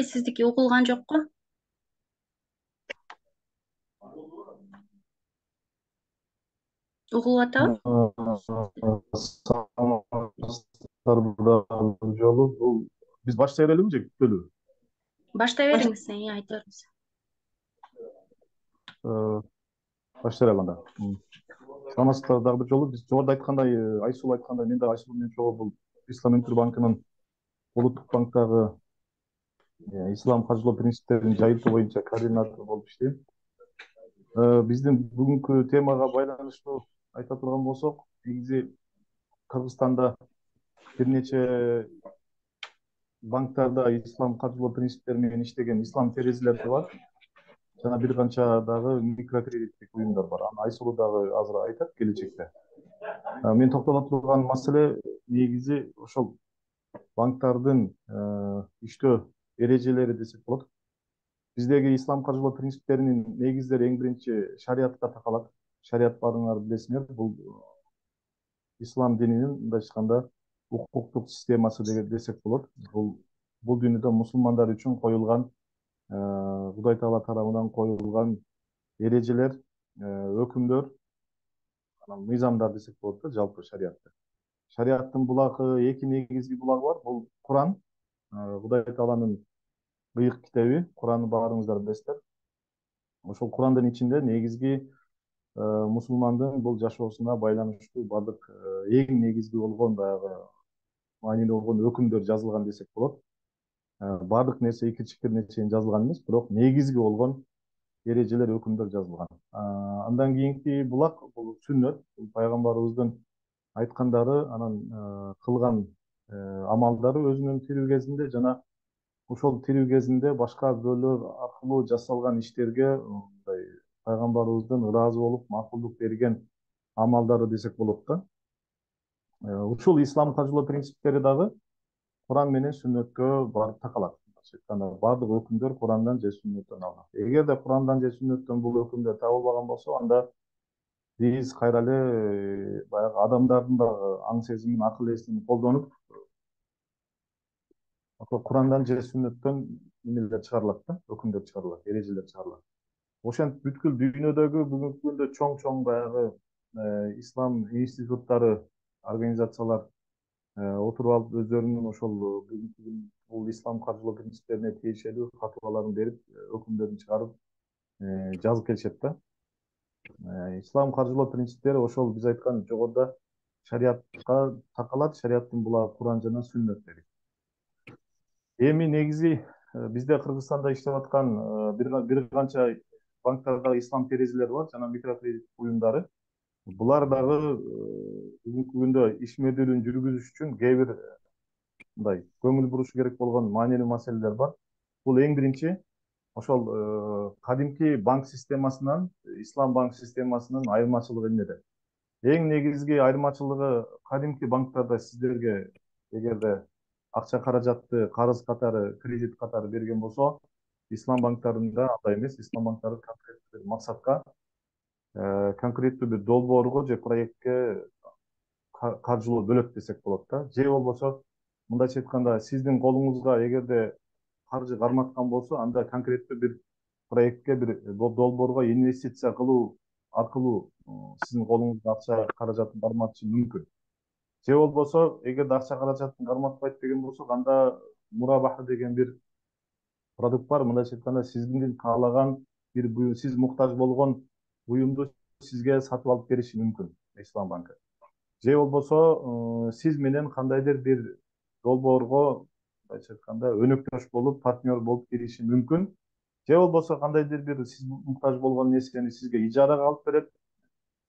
Сиздики угулган жокко? Угулуп атабы? Саламатсыздар бул жолу бул биз баштай берелиби же күтөлүбү? Баштай бериңиз, айта бериңиз. Э, Баштай берели анда. Саламатсыздар дагы бир жолу. Биз жогоруда айткандай, Айсул айткандай, мен да Айсул менен чогуу бул Ислам Өнүктүрүү банкынын улуттук банктагы ислам каржылоо принциптерин жайылтуу боюнча координатор болуп иштейм. Биздин бүгүнкү темага байланыштуу айта турган болсок, негизи Кыргызстанда бир нече банктарда ислам каржылоо принциптери менен иштеген ислам терезелери бар. Жана бир канча дагы микрокредиттик уюмдар бар. Аны Айсулуу дагы азыр айтат келечекте. Мен токтоло турган маселе негизи ошол банктардын иштөө эрежелери десек болот. Биздеги ислам каржылоо принциптеринин негиздери эң биринчи шариатка такалат. Шариат баарыңар билесиңер, бул ислам дининин мындай айтканда укуктук системасы десек болот. Бул дүйнөдө мусулмандар үчүн коюлган Кудай Таала тарабынан коюлган эрежелер, өкүмдөр, анан мыйзамдар десек болот да, жалпы шариатты. Шариаттын булагы эки негизги булагы бар. Бул Куран, Кудай Тааланын ыйык китеби, Куранды баарыңыздар билесиздер. Ошол Курандын ичинде негизги мусулмандын бул жашоосуна байланыштуу бардык эң негизги болгон баягы маанилүү болгон өкүмдөр жазылган десек болот. Бардык нерсе икир-чикир нерсе жазылган эмес, бирок негизги болгон эрежелер, өкүмдөр жазылган. Андан кийинки булак бул сүннөт, бул пайгамбарыбыздын айткандары, анан кылган амалдары өзүнүн тирүү кезинде жана ошол тирүү кезинде башка бирөөлөр аркылуу жасалган иштерге мындай пайгамбарыбыздын ыраазы болуп макулдук берген амалдары десек болот да. Ушул ислам каржылоо принциптери дагы Куран менен сүннөткө барып такалат. Бардык өкүмдөр Курандан же сүннөттөн алынат. Эгерде Курандан же сүннөттөн бул өкүмдөр табылбаган болсо, анда биз кайра эле баягы адамдардын дагы аң сезимин, акыл эсин колдонуп, Курандан же сүннөттөн эмелер чыгарылат да, өкүмдөр чыгарылат, эрежелер чыгарылат. Ошентип бүткүл дүйнөдөгү бүгүнкү күндө чоң баягы ислам институттары, организациялар отуруп алып өздөрүнүн ошол бул ислам каржылоо принциптерине тиешелүү фатваларын берип, өкүмдөрүн чыгарып жазып келишет да. Ислам каржылоо принциптери ошол биз айткан жогоруда шариатка такалат, шариаттын булагы Куран жана сүннөт дедик. Эми негизи бизде Кыргызстанда иштеп аткан бир канча банктардагы ислам терезелери бар жана микрокредит уюмдары. Булар дагы бүгүнкү күндө ишмердүүлүгүн жүргүзүш үчүн кээ бир мындай көңүл бурушу керек болгон маанилүү маселелер бар. Бул эң биринчи ошол кадимки банк системасынан, ислам банк системасынын айырмачылыгы эмнеде? Эң негизги айырмачылыгы кадимки банктарда сиздерге эгерде акча каражатты карыз катары, кредит катары берген болсо, ислам банктарында андай эмес. Ислам банктары конкреттүү бир максатка, конкреттүү бир долбоорго же проектке каржылоо бөлөт десек болот да. Же болбосо мындайча айтканда сиздин колуңузга эгерде каржы карматкан болсо, анда конкреттүү бир проектке, бир долбоорго инвестиция кылуу аркылуу сиздин колуңузга акча каражатын карматышы мүмкүн. Же болбосо, эгерде акча каражатын карматпайт деген болсок, анда мурабаха деген бир продукт бар. Мындайча айтканда сиздин каалаган бир сиз муктаж болгон буюмду сизге сатып алып бериши мүмкүн ислам банкы. Же болбосо сиз менен кандайдыр бир долбоорго, мындайча айтканда өнөктөш болуп, партнер болуп кириши мүмкүн. Же болбосо кандайдыр бир сиз муктаж болгон нерсени сизге ижарага алып берет.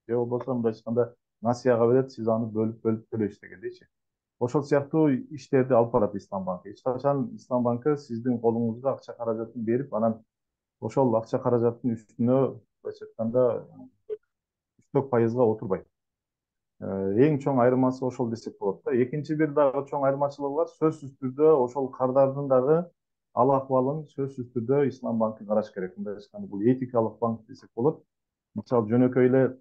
Же болбосо мындайча айтканда насыяга берет, сиз аны бөлүп төлөйсүз дегендейчи. Ошол сыяктуу иштерди алып барат ислам банкы. Эч качан ислам банкы сиздин колуңузга акча каражатын берип, анан ошол акча каражаттын үстүнө, мындайча айтканда, үстөк пайызга отурбайт. Эң чоң айырмасы ошол десек болот да. Экинчи бир дагы чоң айырмачылыгы бар. Сөзсүз түрдө ошол кардардын дагы ал акыбалын сөзсүз түрдө ислам банкы караш керек. Мындай айтканда бул этикалык банк десек болот. Мисалы жөнөкөй эле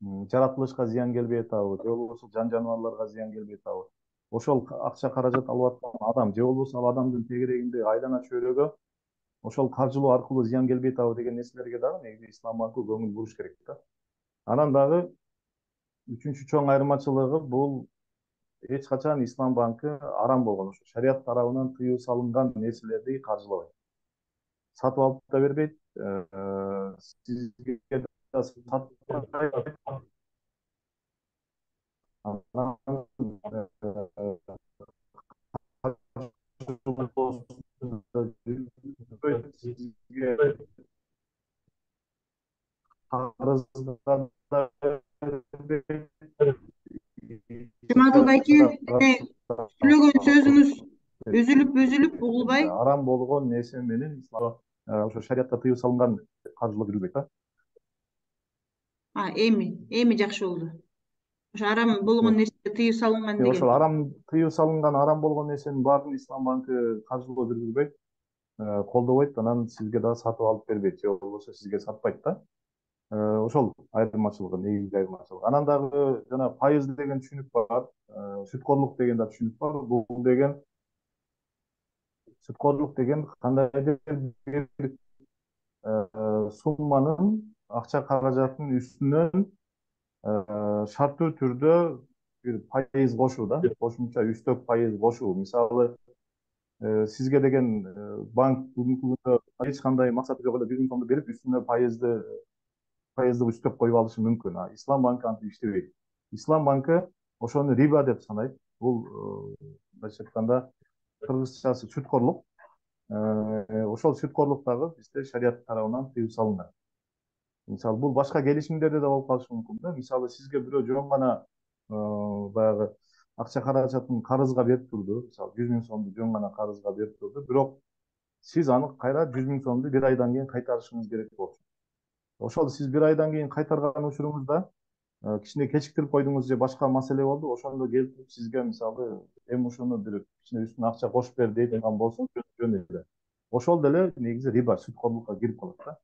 жаратылышка зыян келбей атабы, же болбосо жан жаныбарларга зыян келбей атабы. ошол акча каражат алып аткан адам же болбосо ал адамдын тегерегинде айлана чөйрөгө ошол каржылоо аркылуу зыян келбей атабы деген нерселерге дагы негизи ислам банкы көңүл буруш керек да. Анан дагы үчүнчү чоң айырмачылыгы бул эч качан ислам банкы арам болгон ошо шарият тарабынан тыюу салынган нерселерди каржылабайт. Сатып алып да бербейт, сизге да сатпайт. Анан сизге карыздан да бербейт, Жумадыл байке, сүйлөгөн сөзүңүз үзүлүп угулбай. арам болгон нерсе менен ошо шариятта тыюу салынган каржылоо жүрбөйт да. Эми жакшы болду. Ошо арам болгон нерсе тыюу салынган деген. Ошол арам тыюу салынган арам болгон нерсенин баарын ислам банкы каржылоо жүргүзбөйт, колдобойт, анан сизге дагы сатып алып бербейт же болбосо сизге сатпайт да. Ошол айырмачылыгы, негизги айырмачылыгы. Анан дагы жана пайыз деген түшүнүк бар, сүткорлук деген да түшүнүк бар. Бул деген сүткорлук деген кандайдыр бир сумманын акча каражаттын үстүнөн шарттуу түрдө бир пайыз кошуу да, кошумча үстөк пайыз кошуу. Мисалы, сизге деген банк бүгүнкү күндө эч кандай максаты жок эле 100 000 сомду берип, үстүнө пайыздык үстөп коюп алышы мүмкүн. Ислам банкы антип иштебейт. Ислам банкы ошону риба деп санайт. Бул мындайча айтканда кыргызчасы сүткорлук. Ошол сүткорлук дагы бизде шарият тарабынан тыюу салынган. Мисалы, бул башка келишимдерде да болуп калышы мүмкүн да. Мисалы, сизге бирөө жөн гана баягы акча каражатын карызга берип турду. Мисалы, 100 000 сомду жөн гана карызга берип турду. Бирок сиз аны кайра 100 000 сомду бир айдан кийин кайтарышыңыз керек болчу. Ошол сиз бир айдан кийин кайтарган учуруңузда кичине кечиктирип койдуңуз же башка маселе болду, ошондо келип сизге мисалы эми ошону бир кичине үстүнө акча кошуп бер дейт болсо жөн эле. Ошол деле негизи риба, сүткорлукка кирип калат да.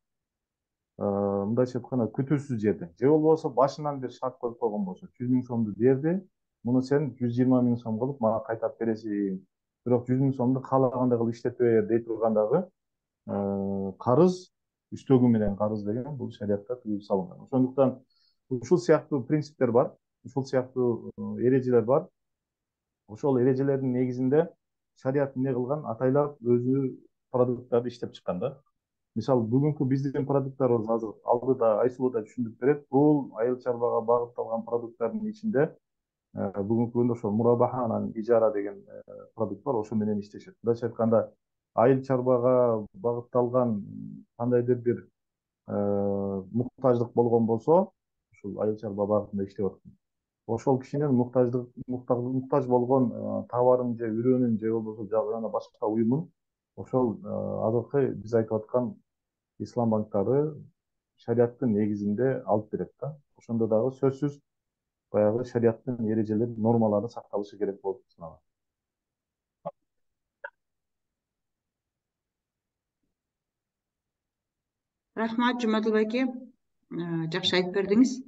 Мындайча айтканда күтүүсүз жерде же болбосо башынан бир шарт коюп койгон болсо 100 000 сомду берди, муну сен 120 000 сом кылып мага кайтарып бересиң, бирок 100 000 сомду каалагандай кылып иштетип бер дей тургандагы карыз үстөгү менен карыз деген бул шариятта тыюу салынган. Ошондуктан ушул сыяктуу принциптер бар, ушул сыяктуу эрежелер бар. Ошол эрежелердин негизинде шарият эмне кылган, атайлап өзү продукттарды иштеп чыккан да. Мисалы, бүгүнкү биздин продукттарыбыз азыр алдыда Айсулуу да түшүндүрүп берет. Бул айыл чарбага багытталган продукттардын ичинде бүгүнкү күндө ошол мурабаха анан ижара деген продукт бар, ошо менен иштешет. Мындайча айтканда айыл чарбага багытталган кандайдыр бир муктаждык болгон болсо, ушул айыл чарба багытында иштеп аткан. Ошол кишинин муктаж болгон товарын же үрөнүн же болбосо жана башка уюмун ошол азыркы биз айтып аткан ислам банктары шариаттын негизинде алып берет да. Ошондо дагы сөзсүз баягы шариаттын эрежелери, нормалары сакталышы керек болуп саналат. Рахмат, Жумадыл байке. Жакшы айтып бердиңиз.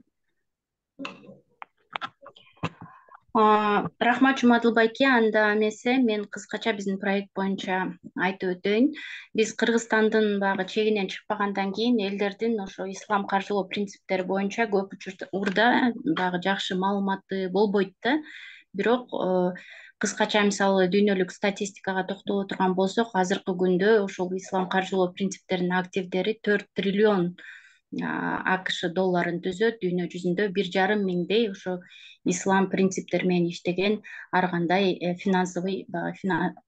Рахмат, Жумадыл байке. Анда эмесе мен кыскача биздин проект боюнча айтып өтөйүн. Биз Кыргызстандын багы чегинен чыкпагандан кийин элдердин ошо ислам каржылоо принциптери боюнча көп учурда дагы жакшы маалыматы болбойт да. Бирок кыскача мисалы дүйнөлүк статистикага токтоло турган болсок, азыркы күндө ушул ислам каржылоо принциптеринин активдери 4 триллион АКШ долларын түзөт. Дүйнө жүзүндө 1,5 миңдей ошо ислам принциптери менен иштеген ар кандай финансовый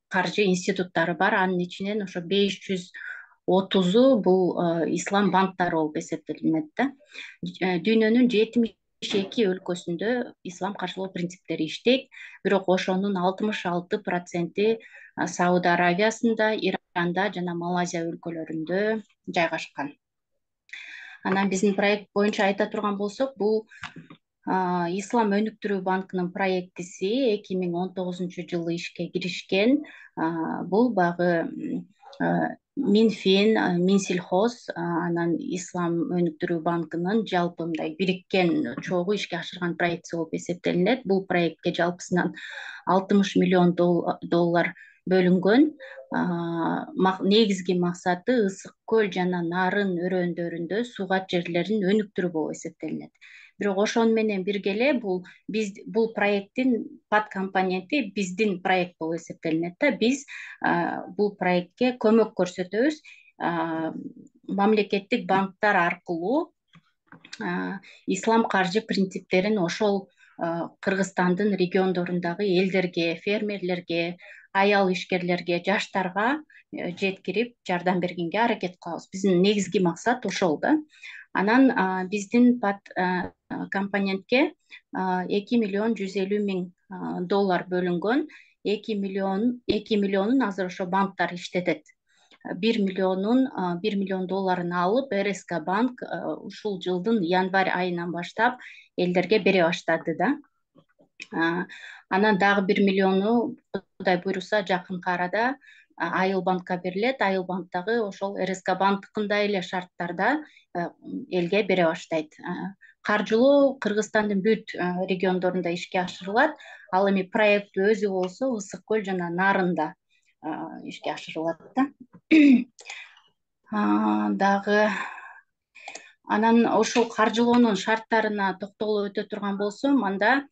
каржы институттары бар. Анын ичинен ошо 530 бул ислам банктары болуп эсептелинет да. Дүйнөнүн 72 өлкөсүндө ислам каржылоо принциптери иштейт. Бирок ошонун 66% Сауд Аравиясында, Иранда жана Малайзия өлкөлөрүндө жайгашкан. Анан биздин проект боюнча айта турган болсок, бул Ислам өнүктүрүү банкынын проектиси 2019 жылы ишке киришкен. Бул багы Минфин, Минсельхоз, анан Ислам өнүктүрүү банкынын жалпы мындай бириккен чогуу ишке ашырган проекти болуп эсептелинет. Бул проектке жалпысынан 60 миллион доллар бөлүнгөн. Негизги максаты ысык көл жана нарын өрөөндөрүндө суугат жерлерин өнүктүрүү болуп эсептелинет. Бирок ошону менен бирге эле бул проекттин подкомпоненти биздин проект болуп эсептелинет да. Биз бул проектке көмөк көрсөтөбүз. Мамлекеттик банктар аркылуу ислам каржы принциптерин ошол Кыргызстандын региондорундагы элдерге, фермерлерге, аял ишкерлерге, жаштарга жеткирип жардам бергенге аракет кылабыз. Биздин негизги максат ошол да. Анан биздин компонентке 2 миллион 150 000 доллар бөлүнгөн. 2 миллионун азыр ошо банктар иштетет. 1 миллион долларын алып РСК банк ушул жылдын январь айынан баштап элдерге бере баштады да. Анан дагы 1 миллиону Кудай буйруса жакынкы арада Айыл банкка берилет. Айыл банк дагы ошол РСК банктыкындай эле шарттарда элге бере баштайт. Каржылоо Кыргызстандын бүт региондорунда ишке ашырылат. Ал эми проект өзү болсо ысык көл жана нарында ишке ашырылат да. Дагы анан ошол каржылоонун шарттарына токтолуп өтө турган болсом, анда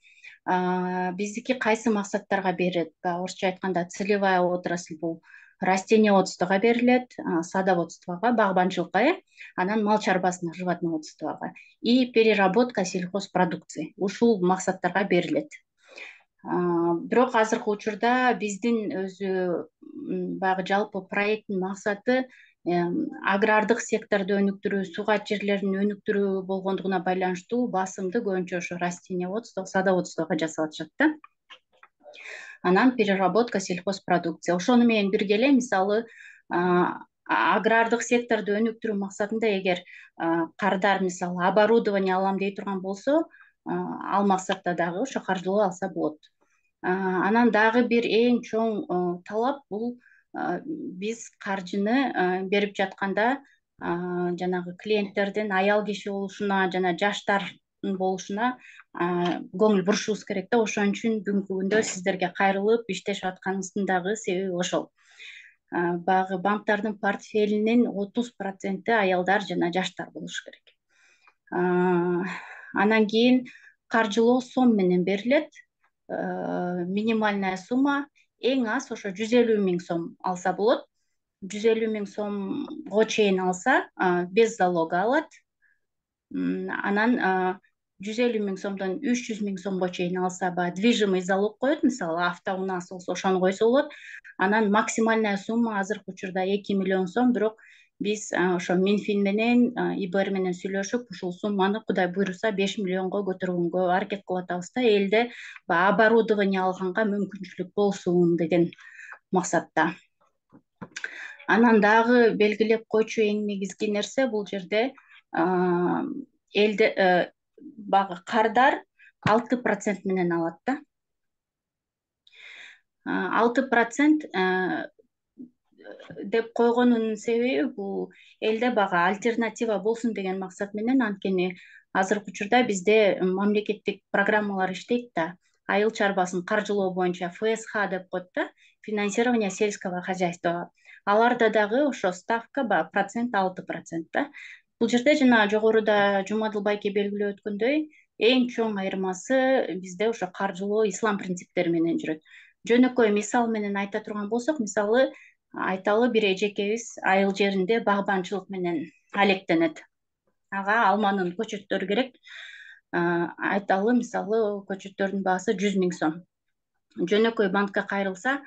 биздики кайсы максаттарга берилет? Орусча айтканда целевая отрасль бул растениеводствого берилет, садоводствого, багбанчылыкка, анан мал чарбасына, животноводствого и переработка сельхозпродукции. Ушул максаттарга берилет. Бирок азыркы учурда биздин өзү баягы жалпы проекттин максаты агрардык секторду өнүктүрүү, суугат жерлерин өнүктүрүү болгондугуна байланыштуу басымды көбүнчө ошо растениеводство, садоводствого жасап атышат да. Анан переработка сельхозпродукция. Ошону менен бирге эле мисалы агрардык секторду өнүктүрүү максатында эгер кардар мисалы оборудование алам дей турган болсо, ал максатта дагы ошо каржылоо алса болот. Анан дагы бир эң чоң талап бул биз каржыны берип жатканда жанагы клиенттердин аял киши болушуна жана жаштардын болушуна көңүл бурушубуз керек да. Ошон үчүн бүгүнкү күндө сиздерге кайрылып иштешип атканыбыздын дагы себеби ошол. Баягы банктардын портфелинин 30% аялдар жана жаштар болуш керек. Анан кийин каржылоо сом менен берилет. Минимальная сумма эң аз ошо 150 000 сом алса болот. 150 000 сомго чейин алса без залога алат. Анан 150 000 сомдон 300 000 сомго чейин алса движимый залог коет, мисалы автоунаас болсо ошону койсо болот. Анан максимальная сумма азыркы учурда 2 миллион сом, бирок биз ошо Минфин менен ИБР менен сүйлөшүп ушул сумманы Кудай буйруса 5 миллионго көтөргөнгө аракет кылып атабыз да, элде оборудование алганга мүмкүнчүлүк болсун деген максатта. Анан дагы белгилеп койчу эң негизги нерсе бул жерде элде багы кардар 6% менен алат да. 6% деп койгонунун себеби бул элде багы альтернатива болсун деген максат менен. Анткени азыркы учурда бизде мамлекеттик программалар иштейт да, айыл чарбасын каржылоо боюнча ФСХ деп коет да, финансирование сельского хозяйства. Аларда дагы ошо ставка процент 6% да. Бул жерде жана жогоруда Жумадыл байке белгилеп өткөндөй, эң чоң айырмасы бизде ошо каржылоо ислам принциптери менен жүрөт. Жөнөкөй мисал менен айта турган болсок, мисалы айталы бир эжекебиз айыл жеринде багбанчылык менен алектенет. Ага алманын көчөттөрү керек. Айталы мисалы көчөттөрдүн баасы 100 000 сом. Жөнөкөй банкка кайрылса,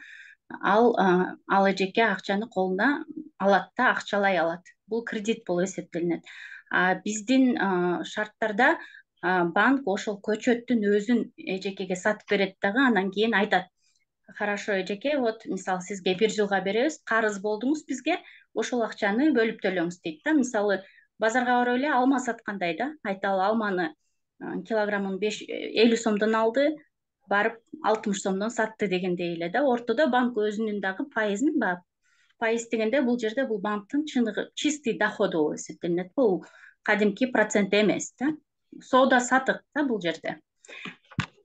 ал эжеке акчаны колуна алат да, акчалай алат. Бул кредит болуп эсептелинет. Биздин шарттарда банк ошол көчөттүн өзүн эжекеге сатып берет дагы, анан кийин айтат: хорошо, эжеке, вот мисалы сизге 1 жылга беребиз, карыз болдуңуз бизге, ошол акчаны бөлүп төлөңүз дейт да. Мисалы базарга барып эле алма саткандай да, айталы алманы килограммын 50 сомдон алды, барып 60 сомдон сатты дегендей эле да. Ортодо банк өзүнүн дагы пайызын пайыз дегенде бул жерде бул банктын чистый доходу болуп эсептелинет. Бул кадимки процент эмес да. Соода сатык да бул жерде.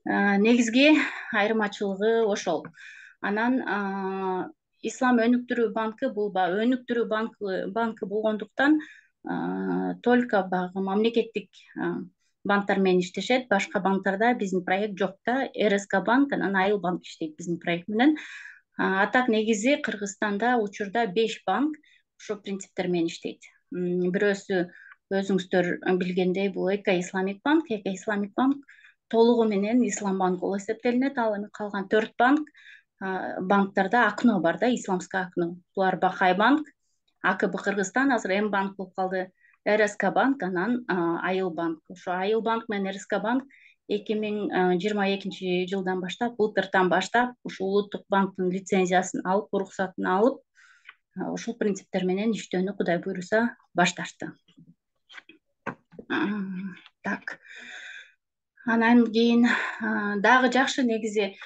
Негизги айырмачылыгы ошол. Анан Ислам өнүктүрүү банкы бул өнүктүрүү банкы болгондуктан только багы мамлекеттик банктар менен иштешет. Башка банктарда биздин проект жок да. РСК банк анан Айыл банк иштейт биздин проект менен. А так негизи Кыргызстанда учурда 5 банк ошол принциптер менен иштейт. Бирөөсү өзүңүздөр билгендей бул Эко Исламик банк. Эко Исламик банк толугу менен Ислам банк болуп эсептелинет. Ал эми калган 4 банктарда АКНО бар да, исламский АКНО. Булар Бакай банк, АКБ Кыргызстан азыр М банк болуп калды. РСК банк анан Айыл банк. Ошо Айыл банк менен РСК банк 2022 жылдан баштап, былтыртан баштап ушул улуттук банктын лицензиясын алып, уруксатын алып, ушул принциптер менен иштөөнү Кудай буйруса башташты. Так. Анан кийин дагы жакшы негизи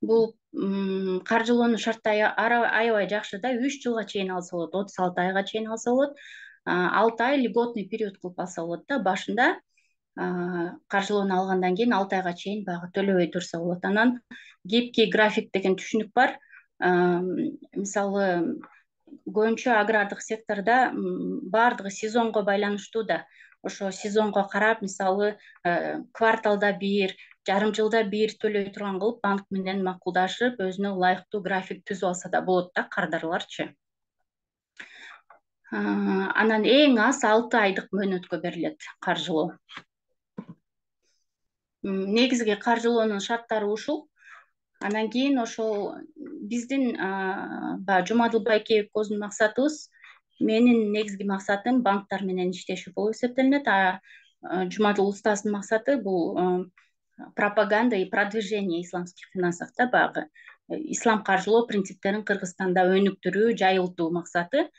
бул каржылоонун шарттары аябай жакшы да. 3 жылга чейин алса болот, 36 айга чейин алса болот. 6 ай льготный период кылып алса болот да. Башында каржылоону алгандан кийин 6 айга чейин багы төлөбөй турса болот. Анан гибкий график деген түшүнүк бар. Мисалы көбүнчө агрардык сектордо баардыгы сезонго байланыштуу да. Ошо сезонго карап, мисалы кварталда бир, жарым жылда бир төлөй турган кылып банк менен макулдашып, өзүнө ылайыктуу график түзүп алса да болот да, кардарларчы. Анан эң аз 6 айдык мөөнөткө берилет каржылоо. Негизги каржылоонун шарттары ушул. Анан кийин ошол биздин Жумадыл Байкеев көздүн максатыбыз, менин негизги максатым банктар менен иштешүү болуп эсептелинет. Жумадыл устаздын максаты бул пропаганда и продвижение исламских финансов да, багы ислам каржылоо принциптерин Кыргызстанда өнүктүрүү, жайылтуу максаты.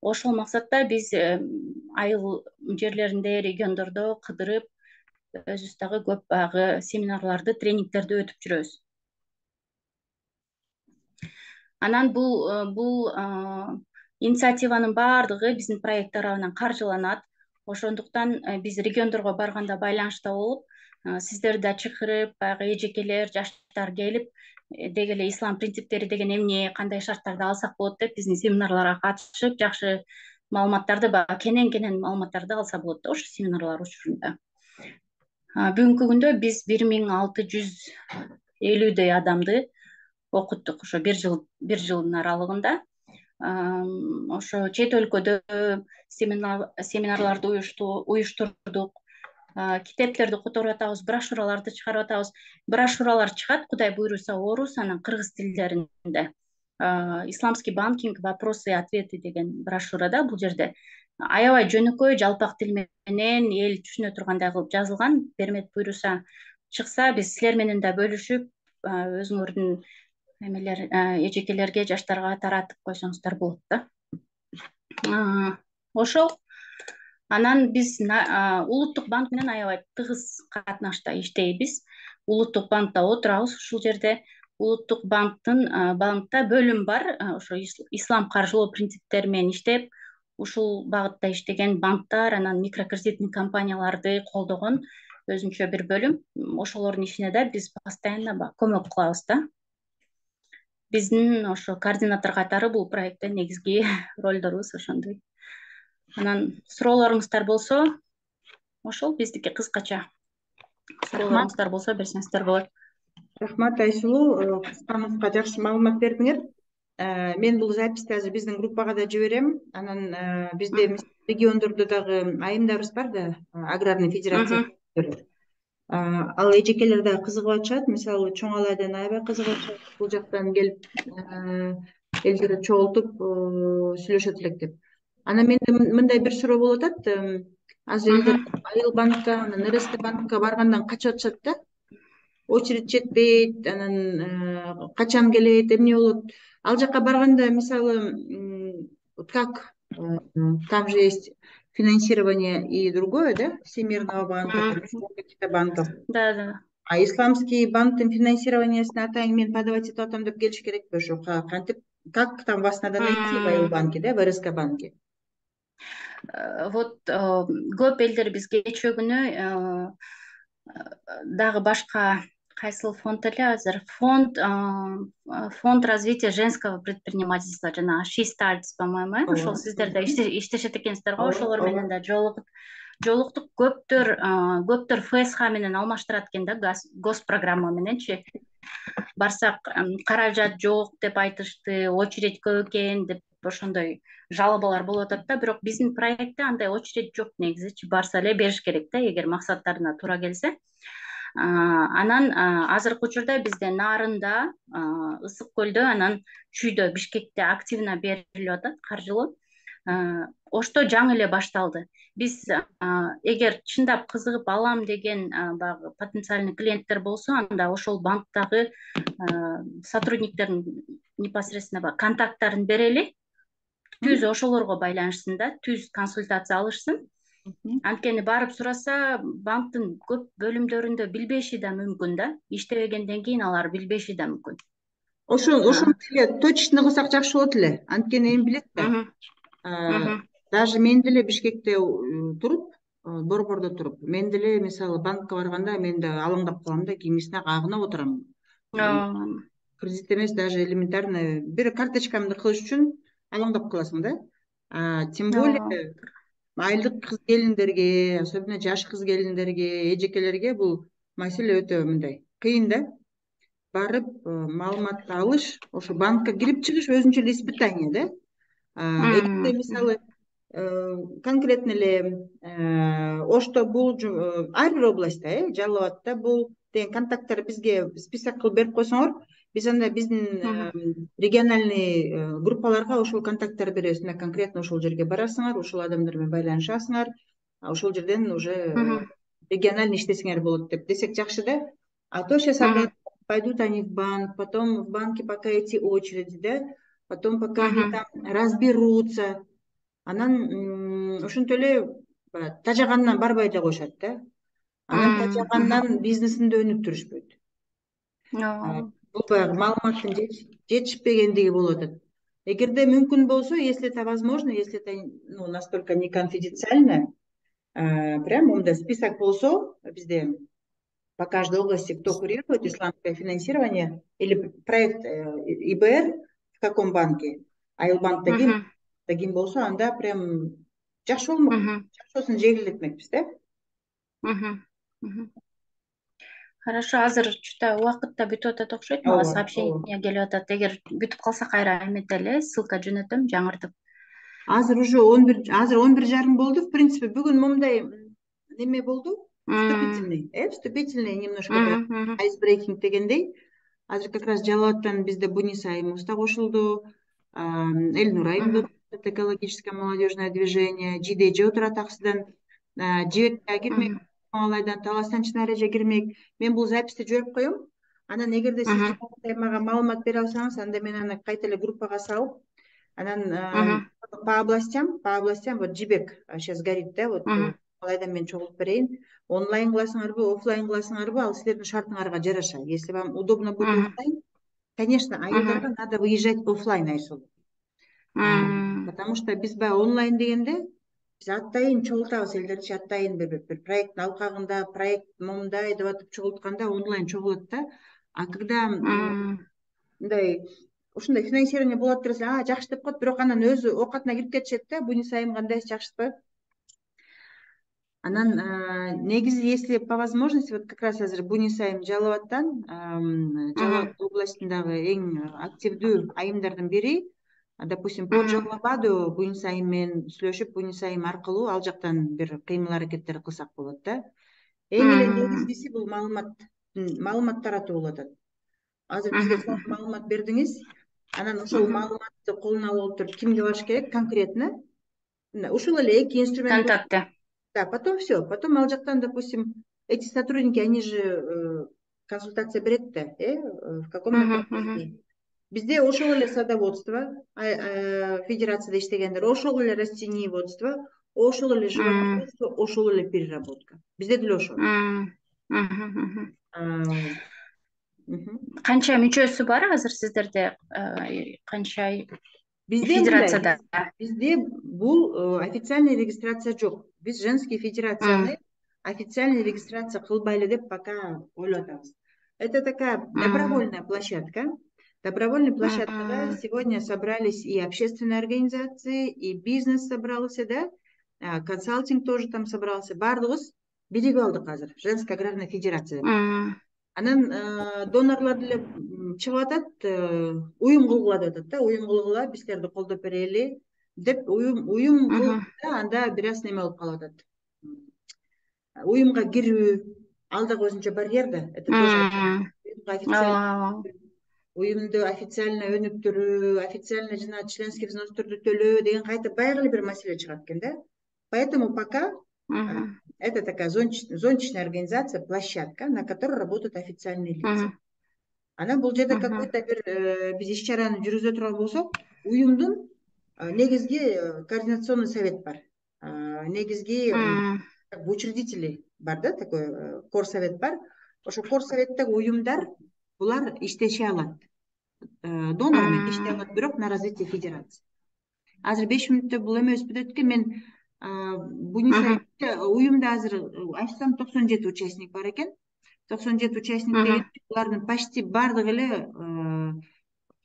Ошол максатта биз айыл жерлеринде, региондордо кыдырып, өзүбүз дагы көп багы семинарларды, тренингтерди өтүп жүрөбүз. Анан бул инициативанын баардыгы биздин проект тарабынан каржыланат. Ошондуктан биз региондорго барганда байланышта болуп, сиздерди да чакырып, баягы эжекелер, жаштар келип, деги эле ислам принциптери деген эмне, кандай шарттарды алсак болот деп биздин семинарларга катышып, жакшы маалыматтарды, кенен маалыматтарды алса болот да ошо семинарлар учурунда. Бүгүнкү күндө биз 1650 адамды окуттук ошо бир жылдын аралыгында. Ошо чет өлкөдө семинарларды уюштурдук, китептерди которуп атабыз, брошюраларды чыгарып атабыз. Брошюралар чыгат, Кудай буйруса, орус, анан кыргыз тилдеринде. Исламский банкинг, вопросы и ответы деген брошюрада бул жерде аябай жөнөкөй, жалпак тил менен эл түшүнө тургандай кылып жазылган. Бермет буйруса чыкса, биз силер менен да бөлүшүп, өзүңөрдүн эжекелерге, жаштарга таратып койсоңуздар болот да. Ошол. Анан биз улуттук банк менен аябай тыгыз катнашта иштейбиз. Улуттук банкта отурабыз. Ушул жерде улуттук банкта бөлүм бар. Ошо ислам каржылоо принциптери менен иштеп, ушул багытта иштеген банктар, анан микрокредитный компанияларды колдогон өзүнчө бир бөлүм. Ошолордун ишине да биз постоянно көмөк кылабыз да. Биздин ошо координатор катары бул проектте негизги ролдорубуз ошондой. Анан суроолоруңуздар болсо, ошол биздики кыскача. Суроолоруңуздар болсо берсеңиздер болот. Рахмат Айсулуу, кыска жакшы маалымат бердиңер. Мен бул записти азыр биздин группага да жиберем. Анан бизде региондордо дагы айымдарыбыз бар да, аграрный федерация. Ал эжекелер да кызыгып атышат. Мисалы чоң алайдан аябай кызыгып атышат. Бул жактан келип элдерди чогултуп сүйлөшөт элек деп. Анан менде мындай бир суроо болуп атат. Азыр элдер Айыл банкка, анан РСК банкка баргандан качып атышат да. Очередь жетпейт, анан качан келет, эмне болот? Ал жака барганда, мисалы, как там же есть финансирование и другое, да? Всемирного банка, каких-то банков. Да. А исламский банктын финансированиясына атайын мен подавать этип атам деп келиш керекпи? Ошо кантип Как там вас надо найти в Айлбанке, да, в РСК банке? Вот көп элдер бизге кечээ күнү дагы башка кайсыл фонд эле азыр фонд развития женского предпринимательства жана She Starts, по-моему, ошол сиздер да иштешет экенсиздер го, ошолор менен да жолуктук. Көптөр ФСХ менен алмаштырат экен да, госпрограмма мененчи. Барсак каражат жок деп айтышты, очередь көп экен деп ошондой жалобалар болуп атат да, бирок биздин проектте андай очередь жок негизичи. Барса эле бериш керек да, эгер максаттарына туура келсе. Анан азыркы учурда бизде Нарында, Ысык көлдө, анан Чүйдө, Бишкекте активно берилип атат каржылоо. Ошто жаңы эле башталды. Биз эгер чындап кызыгып алам деген баягы потенциальный клиенттер болсо, анда ошол банктагы сотрудниктердин непосредственно контакттарын берели, түз ошолорго байланышсын да, түз консультация алышсын. Анткени барып сураса, банктын көп бөлүмдөрүндө билбеши да мүмкүн да, иштебегенден кийин алар билбеши да мүмкүн. Ошол эле точно кылсак жакшы болот эле. Анткени эми билет да. Даже мен деле Бишкекте туруп, борбордо туруп, мен деле мисалы банкка барганда мен да алаңдап калам да, кийимисине кагынып отурам. Кредит эмес, даже элементарно бир карточкамды кылыш үчүн алаңдап каласың да. Тем более айлык кыз келиндерге, особенно жаш кыз келиндерге, эжекелерге бул маселе өтө мындай кыйын да. Барып маалыматты алыш, ошо банкка кирип чыгыш өзүнчө эле испытание да. Эгерде мисалы конкретно эле Ошто бул ар бир областта Жалал Абадта бул деген контакттар бизге список кылып берип койсоңор, биз анда биздин региональный группаларга ошол контакттар беребиз. Конкретно ошол жерге барасыңар, ошол адамдар менен байланышасыңар, ошол жерден уже региональный иштесеңер болот деп десек жакшы да. А то сейчас пойдут они в банк, потом в банке пока эти очереди, да, потом пока они там разберутся. Анан ошентип эле тажагандан барбай да коюшат да. Анан тажагандан бизнесинде өнүп жүрүшпөйт. Бул баягы маалыматтын жетишпегендиги болуп атат. Эгерде мүмкүн болсо, если это возможно, если это настолько не конфиденциально, прям мындай список болсо, бизде по каждой области, кто курирует исламское финансирование или проект ИБР в каком банке, Айлбанкта ким болсо, анда прям жакшы болмок, жакшы болсун жеңилдетмекпиз да. Хорошо, азыр чута убакыт да бүтүп атат окшойт, мага сообщение келип атат. Эгер бүтүп калса кайра эметели, ссылка жөнөтөм жаңыртып. Азыр уже 11:30 болду. В принципе, бүгүн момундай неме болду. Вступительный немножко айсбрейкинг дегендей. Азыр как раз Жалал Абадтан бизде Буниса айымыбыз да кошулду. Эльнур айым экологическое молодежное движение, Жидеже отурат аксыдан, Жебекке кирмек, Малайдан Таластан Чынареже кирмек. Мен бул записти жиберип коем. Анан эгерде сиз мага маалымат бере алсаңыз, анда мен аны кайта эле группага салып, анан по областям, вот Жибек сейчас горит, да, вот Малайдан мен чогултуп берейин. Онлайн кыласыңарбы, офлайн кыласыңарбы, ал силердин шартыңарга жараша. Если вам удобно будет офлайн, конечно, айылдарга надо выезжать офлайн Айсул. Потому что биз баягы онлайн дегенде биз атайын чогултабыз элдерчи, атайын бир проекттин алкагында, проект момундай деп атып чогултканда онлайн чогулат да. А когда мындай ушундай финансирование болот десе, жакшы деп коет, бирок анан өзү оокатына кирип кетишет да. Буниса айым кандай, жакшытпы? Анан негизи, если по возможности, вот как раз азыр Буниса айым Жалал Абадтан, Жалал Абад областындагы эң активдүү айымдардын бири. Допустим, по Жалал Абаду Буниса айым менен сүйлөшүп, Буниса айым аркылуу ал жактан бир кыймыл аракеттер кылсак болот да. Эң эле негизгиси бул маалымат таратуу болуп атат. Азыр бизге сонун маалымат бердиңиз. Анан ошол маалыматты колуна алып отуруп кимге барыш керек конкретно? Ушул эле эки инструмент. Контакты. Да, потом все. Потом ал жактан, допустим, эти сотрудники, они же консультация берет да, в каком направлении. Бизде ошол эле садоводство, федерацияда иштегендер, ошол эле растениеводство, ошол эле животноводство, ошол эле переработка. Бизде деле ошол. Канча мүчөсү бар азыр сиздерде? Канча Bizde мындай, федерацияда? bizde бул официальный регистрация жок. Биз женский федерацияны официальный регистрация кылбайлы деп пока ойлоп атабыз. Это такая добровольная площадка. Добровольной площадкада сегодня собрались и общественные организации, и бизнес собрался, да, консалтинг тоже там собрался. Бардығыз биригип алдык азыр. Женская аграрная федерация. Анан донорлор деле чыгып атат, уюм кылгыла деп атат да, уюм кылгыла, биз силерди колдоп берели деп уюм кылып да, анда бир аз неме болуп калып атат. Уюмга кирүү ал дагы өзүнчө барьер да. Это тоже уюмду официально өнүктүрүү, официально жана членский взносторду төлөө деген кайта баягы эле бир маселе чыгат экен да. Поэтому пока это такая зонтичная организация, площадка, на которой работают официальные лица. Она бул жерде какой-то бир биз иш чараны жүргүзө турган болсок, уюмдун негизги координационный совет бар. Негизги учредители бар да, такой корсовет бар. Ошо корсоветтеги уюмдар булар иштеше алат. Донор менен иштей алат, бирок на развитие федерации. Азыр 5 мүнөттө бул эме өспү экен. Мен буни сайтта уюмда азыр ачсам 97 участник бар экен. 97 участник деген булардын почти бардыгы эле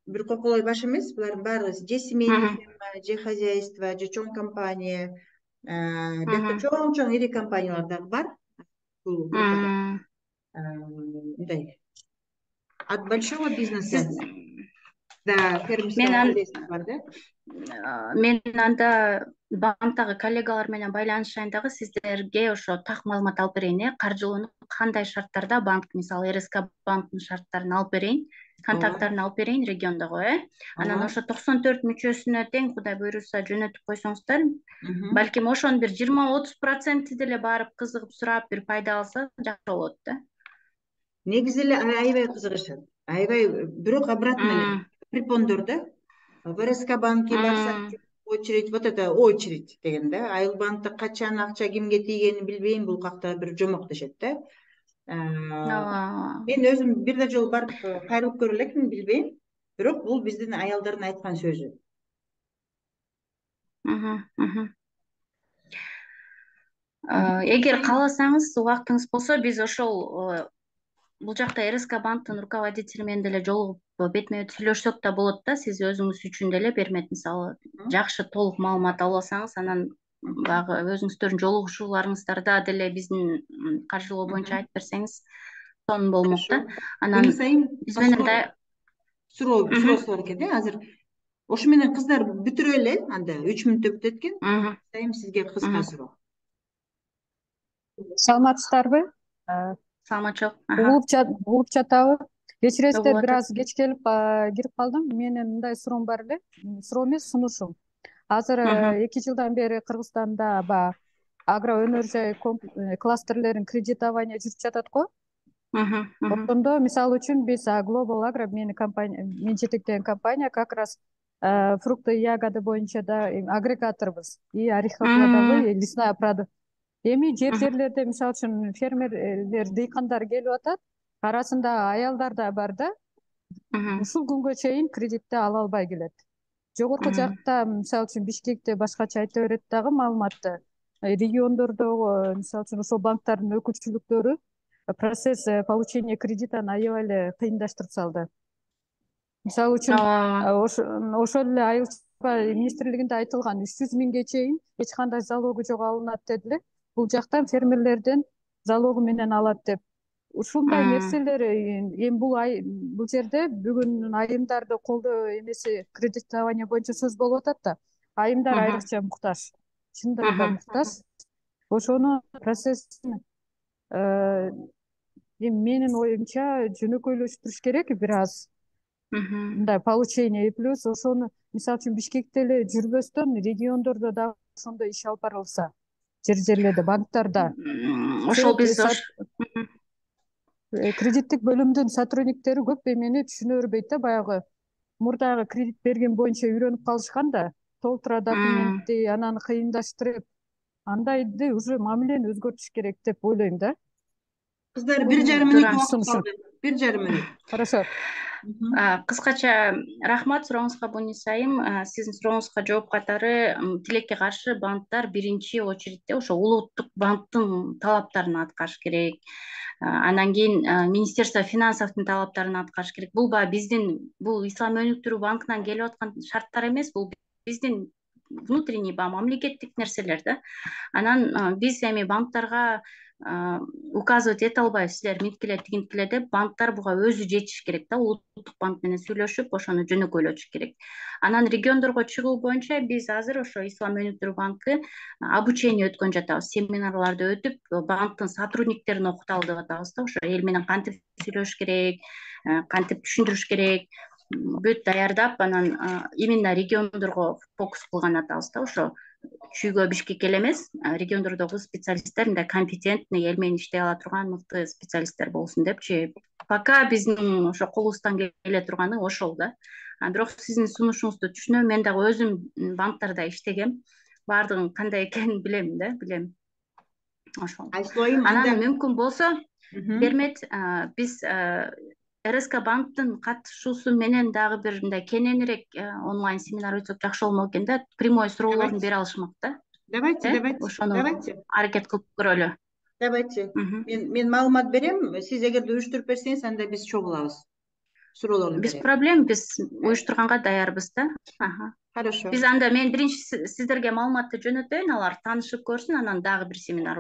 бир коколой баш эмес, булардын баары же семейный ферма, же хозяйство, же чоң компания, бияқта чоң ири компаниялар дагы бар. Бул группада мындай от большого бизнеса да фермерское хозяйство бар да. Мен анда банктагы коллегалар менен байланышайын дагы, сиздерге ошо так маалымат алып берейин. Каржылоону кандай шарттарда банк, мисалы РСК банктын шарттарын алып берейин, контакттарын алып берейин региондогу, Анан ошо 94 мүчөсүнө тең Кудай буйруса жөнөтүп койсоңуздар, балким ошонун бир 20-30% деле барып кызыгып сурап бир пайда алса жакшы болот да. Негизи эле аябай кызыгышат. Аябай, бирок обратно эле препондор да. В РСК банке барсак очередь, вот это очередь деген да. Айыл банкта качан акча кимге тийгенин билбейм, бул какта бир жомок дешет да. Мен өзүм бир да жолу барып кайрылып көрө элекмин, билбейм. Бирок бул биздин аялдардын айткан сөзү. Эгер кааласаңыз, убактыңыз болсо, биз ошол бул жакта РСК банктын руководители менен деле жолугуп бетме бет сүйлөшсөк да болот да. Сиз өзүңүз үчүн деле бермек, мисалы жакшы толук маалымат ала алсаңыз, анан багы өзүңүздөрдүн жолугушууларыңыздарда деле биздин каржылоо боюнча айтып берсеңиз сонун болмок да. Анан биз менен да суроо бар экен да. Азыр ошо менен кыздар бүтүрө эле, анда 3 мүнөттө бүтөт экен. Сайым сизге кыска суроо. Саламатсыздарбы? Саламатчылык. Угуп жатабы? Кечиресиздер, бир аз кеч келип кирип калдым. Менин мындай суроом бар эле. Суроо эмес, сунушум. Азыр 2 жылдан бери Кыргызстанда агро өнөр жай кластерлерин кредитование жүрүп жатат го. Ошондо мисалы үчүн биз Global Agro, мен жетектеген компания как раз фрукты и ягоды боюнча да агрегаторбуз. И орехово-плодовый, лесная продукция. Эми жерлерде мисалы үчүн фермерлер, дыйкандар келип атат, арасында аялдар да бар да, ушул күнгө чейин кредитти ала албай келет. Жогорку жакта мисалы үчүн Бишкекте башкача айта берет дагы маалыматты. Региондордогу мисалы үчүн ошол банктардын өкүлчүлүктөрү процесс получения кредитаны аябай эле кыйындаштырып салды. Мисалы үчүн ошол эле айыл чарба министрлигинде айтылган 300 миңге чейин эч кандай залогу жок алынат дедиле. Бул жактан фермерлерден залогу менен алат деп. Ушундай нерселер эми бул жерде бүгүн айымдарды колдоо эмеси кредитование боюнча сөз болуп атат да. Айымдар айрыкча муктаж. Чындыгында да муктаж. Ошону процессин менин оюмча жөнөкөйлөштүрүш керек бир аз. Мындай получение плюс ошону мисалы үчүн Бишкекте эле жүрбөстөн региондордо да ошондой иш алып барылса. Жерлерде, банктарда. Ошол биз кредиттик бөлүмдүн сотрудниктери көп эмени түшүнө бербейт да, баягы мурдагы кредит берген боюнча үйрөнүп калышкан да, толтура документти анан кыйындаштырып, андайды уже мамилени өзгөртүш керек деп ойлойм да. Кыздар, 1,5 мүнөт убакыт сунушун. калды. 1,5 мүнөт. Хорошо. Кыскача рахмат сурооңузга, Буниса айым. Сиздин сурооңузга жооп катары, тилекке каршы банктар биринчи очередде ошо улуттук банктын талаптарын аткарыш керек. Анан кийин Министерство финансовдун талаптарын аткарыш керек. Бул баягы биздин, бул Ислам өнүктүрүү банкынан келип аткан шарттар эмес, бул биздин внутренний баягы мамлекеттик нерселер да. Анан биз эми банктарга указывать эте албайбыз, силер минткиле тигинткиле деп. Банктар буга өзү жетиш керек да, улуттук банк менен сүйлөшүп, ошону жөнөкөйлөтүш керек. Анан региондорго чыгуу боюнча биз азыр ошо Ислам өнүктүрүү банкы обучение өткөн жатабыз, семинарларды өтүп, банктын сотрудниктерин окуталы деп атабыз да. Ошо эл менен кантип сүйлөшүш керек, кантип түшүндүрүш керек, бүт даярдап, анан именно региондорго фокус кылган атабыз да. Ошо чүйгө Бишкекке эле эмес, региондордогу специалисттер мындай компетентный, эл менен иштей ала турган мыкты специалисттер болсун депчи. Пока биздин ошо колубуздан келе турганы ошол да. Бирок сиздин сунушуңузду түшүнөм, мен дагы өзүм банктарда иштегем, баардыгын кандай экенин билем да, билем. Ошол. Айсулуу айым, Анан мүмкүн болсо, Бермет, биз РСК банктын катышуусу менен дагы бир мындай кененирээк онлайн семинар өтсөк жакшы болмок экен да. Прямой суроолорун бере алышмак да. давайте. Ошону аракет кылып көрөлү. Давайте. Мен маалымат берем. Сиз эгерде уюштуруп берсеңиз, анда биз чогулабыз. Суроолорун Без берем. проблем, биз уюштурганга даярбыз да. Хорошо. Биз анда, мен биринчи сиздерге маалыматты жөнөтөйүн, алар таанышып көрсүн, анан дагы бир семинар